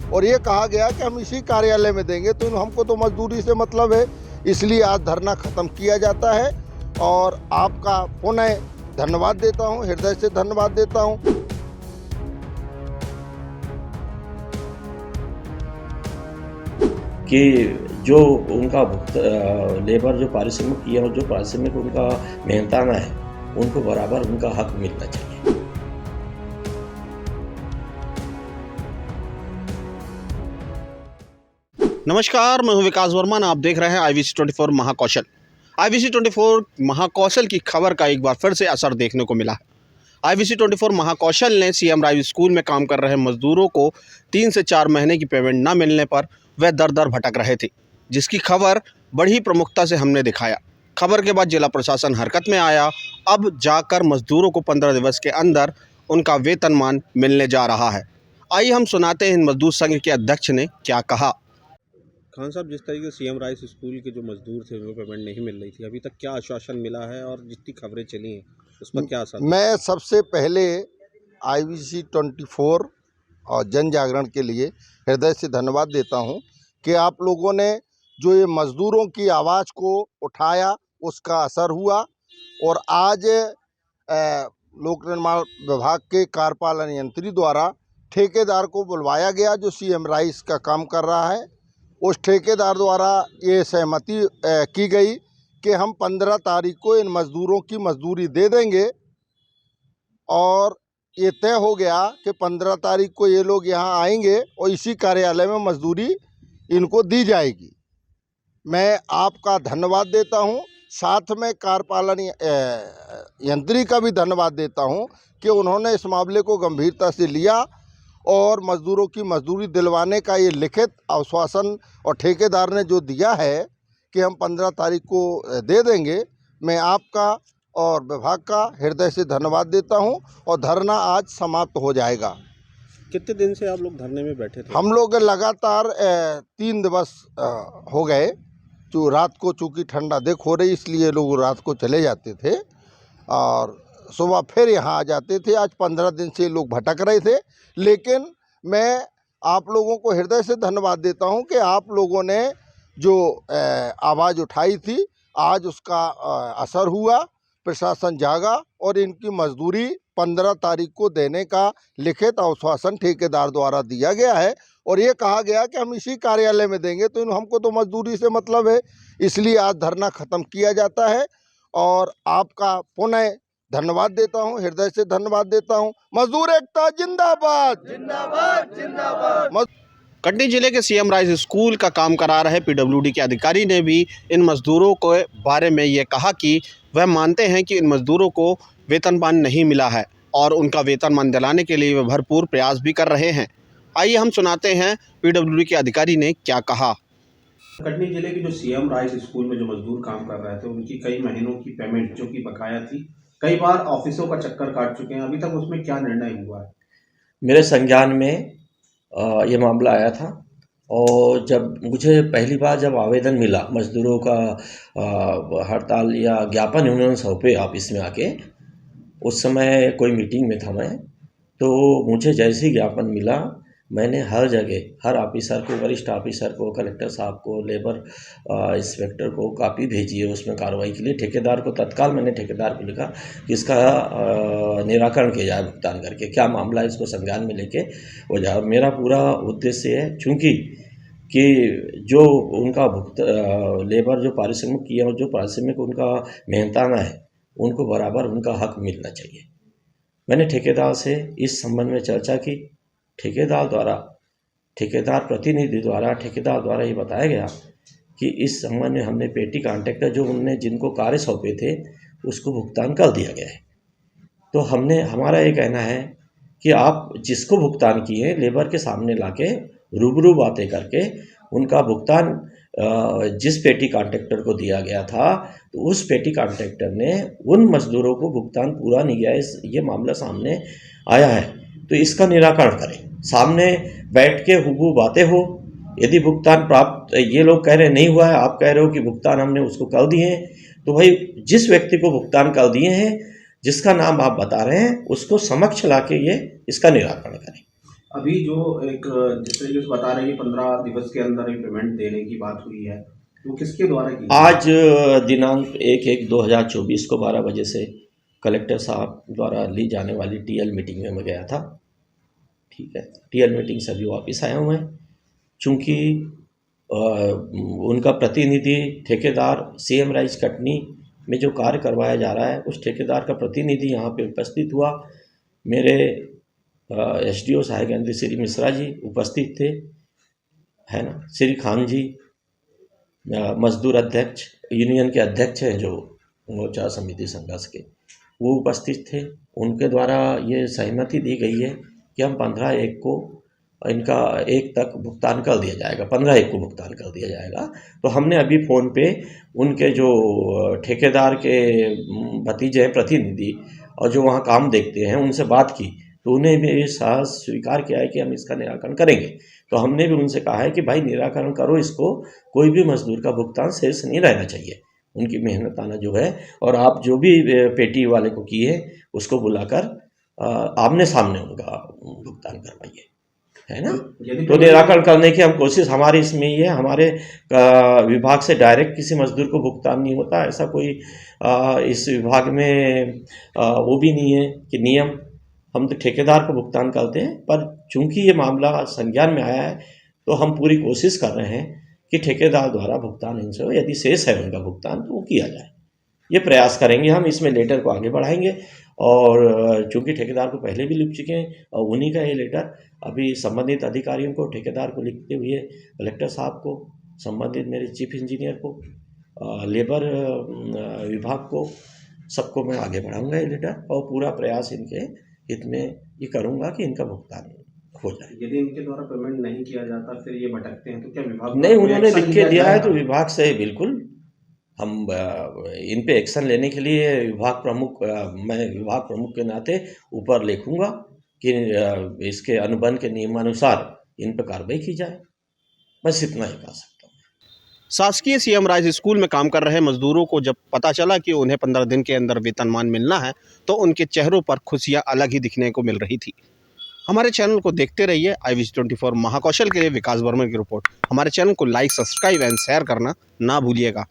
और ये कहा गया कि हम इसी कार्यालय में देंगे, तो हमको तो मजदूरी से मतलब है, इसलिए आज धरना खत्म किया जाता है। और आपका पुनः धन्यवाद देता हूँ, हृदय से धन्यवाद देता हूँ। कि जो उनका लेबर जो पारिश्रमिक किया और जो पारिश्रमिक उनका मेहनताना है, उनको बराबर उनका हक मिलना चाहिए। नमस्कार, मैं हूं विकास वर्मा। आप देख रहे हैं IVC24 महाकौशल। IVC24 महाकौशल की खबर का एक बार फिर से असर देखने को मिला है। IVC24 महाकौशल ने CM राइस स्कूल में काम कर रहे मजदूरों को 3 से 4 महीने की पेमेंट न मिलने पर वह दर दर भटक रहे थे, जिसकी खबर बड़ी प्रमुखता से हमने दिखाया। खबर के बाद जिला प्रशासन हरकत में आया। अब जाकर मजदूरों को 15 दिवस के अंदर उनका वेतनमान मिलने जा रहा है। आइए हम सुनाते हैं इन मजदूर संघ के अध्यक्ष ने क्या कहा। खान साहब, जिस तरीके से CM राइस स्कूल के जो मजदूर थे उनको पेमेंट नहीं मिल रही थी, अभी तक क्या आश्वासन मिला है और जितनी खबरें चली हैं उस पर क्या असर? मैं सबसे पहले IVC24 और जन जागरण के लिए हृदय से धन्यवाद देता हूं कि आप लोगों ने जो ये मजदूरों की आवाज़ को उठाया, उसका असर हुआ। और आज लोक निर्माण विभाग के कार्यपालन यंत्री द्वारा ठेकेदार को बुलवाया गया, जो CM राइस का काम कर रहा है। उस ठेकेदार द्वारा ये सहमति की गई कि हम 15 तारीख को इन मजदूरों की मजदूरी दे देंगे। और ये तय हो गया कि 15 तारीख को ये लोग यहाँ आएंगे और इसी कार्यालय में मजदूरी इनको दी जाएगी। मैं आपका धन्यवाद देता हूँ, साथ में कार्यपालन यंत्री का भी धन्यवाद देता हूँ कि उन्होंने इस मामले को गंभीरता से लिया और मजदूरों की मजदूरी दिलवाने का ये लिखित आश्वासन और ठेकेदार ने जो दिया है कि हम 15 तारीख को दे देंगे, मैं आपका और विभाग का हृदय से धन्यवाद देता हूं। और धरना आज समाप्त हो जाएगा। कितने दिन से आप लोग धरने में बैठे थे? हम लोग लगातार 3 दिवस हो गए। जो रात को चूँकि ठंडा देख हो रही, इसलिए लोग रात को चले जाते थे और सुबह फिर यहाँ आ जाते थे। आज 15 दिन से लोग भटक रहे थे, लेकिन मैं आप लोगों को हृदय से धन्यवाद देता हूँ कि आप लोगों ने जो आवाज़ उठाई थी, आज उसका असर हुआ। प्रशासन जागा और इनकी मजदूरी 15 तारीख को देने का लिखित आश्वासन ठेकेदार द्वारा दिया गया है। और ये कहा गया कि हम इसी कार्यालय में देंगे, तो हमको तो मजदूरी से मतलब है, इसलिए आज धरना खत्म किया जाता है। और आपका पुनः धन्यवाद देता हूं, हृदय से धन्यवाद देता हूं। मजदूर एकता जिंदाबाद, जिंदाबाद, जिंदाबाद। कटनी जिले के CM राइस स्कूल का काम करा रहे PWD के अधिकारी ने भी इन मजदूरों के बारे में ये कहा कि वह मानते हैं कि इन मजदूरों को वेतनमान नहीं मिला है और उनका वेतनमान दिलाने के लिए वे भरपूर प्रयास भी कर रहे हैं। आइए हम सुनाते हैं PWD के अधिकारी ने क्या कहा। कटनी जिले के जो CM राइस स्कूल में जो मजदूर काम कर रहे थे, उनकी कई महीनों की पेमेंट जो कि बकाया थी, कई बार ऑफिसों का चक्कर काट चुके हैं, अभी तक उसमें क्या निर्णय हुआ है? मेरे संज्ञान में ये मामला आया था और जब मुझे पहली बार जब आवेदन मिला मजदूरों का हड़ताल या ज्ञापन उन्होंने सौंपे ऑफिस में आके, उस समय कोई मीटिंग में था मैं, तो मुझे जैसे ही ज्ञापन मिला, मैंने हर जगह हर ऑफिसर को, वरिष्ठ ऑफिसर को, कलेक्टर साहब को, लेबर इंस्पेक्टर को कापी भेजी है उसमें कार्रवाई के लिए। ठेकेदार को तत्काल मैंने ठेकेदार को लिखा कि इसका निराकरण किया जाए भुगतान करके, क्या मामला है इसको संज्ञान में लेके हो जाए। मेरा पूरा उद्देश्य है, चूँकि कि जो उनका लेबर जो पारिश्रमिक किया और जो पारिश्रमिक उनका मेहनताना है, उनको बराबर उनका हक मिलना चाहिए। मैंने ठेकेदार से इस संबंध में चर्चा की। ठेकेदार प्रतिनिधि द्वारा ठेकेदार द्वारा ये बताया गया कि इस संबंध में हमने पेटी कॉन्ट्रैक्टर जो उनने जिनको कार्य सौंपे थे, उसको भुगतान कर दिया गया है। तो हमारा ये कहना है कि आप जिसको भुगतान किए लेबर के सामने लाके रूबरू बातें करके उनका भुगतान जिस पेटी कॉन्ट्रैक्टर को दिया गया था, तो उस पेटी कॉन्ट्रैक्टर ने उन मजदूरों को भुगतान पूरा नहीं किया। ये मामला सामने आया है, तो इसका निराकरण करें, सामने बैठ के हुबहू बातें हो। यदि भुगतान प्राप्त, ये लोग कह रहे नहीं हुआ है, आप कह रहे हो कि भुगतान हमने उसको कर दिए हैं, तो भाई जिस व्यक्ति को भुगतान कर दिए हैं, जिसका नाम आप बता रहे हैं, उसको समक्ष लाके ये इसका निराकरण करें। अभी जो एक जिस तरीके से बता रहे हैं कि 15 दिवस के अंदर ही पेमेंट देने की बात हुई है, वो किसके द्वारा की? आज दिनांक 1/1/2024 को 12 बजे से कलेक्टर साहब द्वारा ली जाने वाली टीएल मीटिंग में मैं गया था। ठीक है, टीएल मीटिंग से अभी वापस आया हूँ मैं। चूँकि उनका प्रतिनिधि ठेकेदार सीएम राइस कटनी में जो कार्य करवाया जा रहा है, उस ठेकेदार का प्रतिनिधि यहाँ पे उपस्थित हुआ। मेरे एसडीओ सहायक यंत्री श्री मिश्रा जी उपस्थित थे, है ना। श्री खान जी मजदूर अध्यक्ष, यूनियन के अध्यक्ष हैं जो मोर्चा समिति संघर्ष के, वो उपस्थित थे। उनके द्वारा ये सहमति दी गई है कि हम 15/1 को इनका 1 तक भुगतान कर दिया जाएगा, 15/1 को भुगतान कर दिया जाएगा। तो हमने अभी फ़ोन पे उनके जो ठेकेदार के भतीजे हैं प्रतिनिधि और जो वहाँ काम देखते हैं उनसे बात की, तो उन्हें भी साहस स्वीकार किया है कि हम इसका निराकरण करेंगे। तो हमने भी उनसे कहा है कि भाई निराकरण करो इसको, कोई भी मजदूर का भुगतान शेष नहीं रहना चाहिए, उनकी मेहनताना जो है, और आप जो भी पेटी वाले को किए उसको बुलाकर आमने सामने उनका भुगतान करवाइए, है ना। तो निराकरण करने की हम कोशिश हमारी इसमें ही है। हमारे विभाग से डायरेक्ट किसी मजदूर को भुगतान नहीं होता, ऐसा कोई इस विभाग में वो भी नहीं है कि नियम। हम तो ठेकेदार को भुगतान करते हैं, पर चूंकि ये मामला संज्ञान में आया है तो हम पूरी कोशिश कर रहे हैं कि ठेकेदार द्वारा भुगतान इनसे हो, यदि शेष है उनका भुगतान तो वो किया जाए। ये प्रयास करेंगे हम, इसमें लेटर को आगे बढ़ाएंगे। और चूंकि ठेकेदार को पहले भी लिख चुके हैं और उन्हीं का ये लेटर अभी संबंधित अधिकारियों को, ठेकेदार को लिखते हुए कलेक्टर साहब को, संबंधित मेरे चीफ इंजीनियर को, लेबर विभाग को, सबको मैं आगे बढ़ाऊंगा ये लेटर, और पूरा प्रयास इनके हित में ये करूंगा कि इनका भुगतान हो जाए। यदि इनके द्वारा पेमेंट नहीं किया जाता फिर ये भटकते हैं तो क्या विभाग नहीं, उन्होंने लिख के दिया है तो विभाग से बिल्कुल हम इन पे एक्शन लेने के लिए विभाग प्रमुख, मैं विभाग प्रमुख के नाते ऊपर लिखूंगा कि इसके अनुबंध के नियमानुसार इन पर कार्रवाई की जाए। बस इतना ही कह सकता हूँ। शासकीय सीएम राइस स्कूल में काम कर रहे मजदूरों को जब पता चला कि उन्हें 15 दिन के अंदर वेतनमान मिलना है तो उनके चेहरों पर खुशियां अलग ही दिखने को मिल रही थी। हमारे चैनल को देखते रहिए। IVC24 महाकौशल के लिए विकास वर्मा की रिपोर्ट। हमारे चैनल को लाइक, सब्सक्राइब एंड शेयर करना ना भूलिएगा।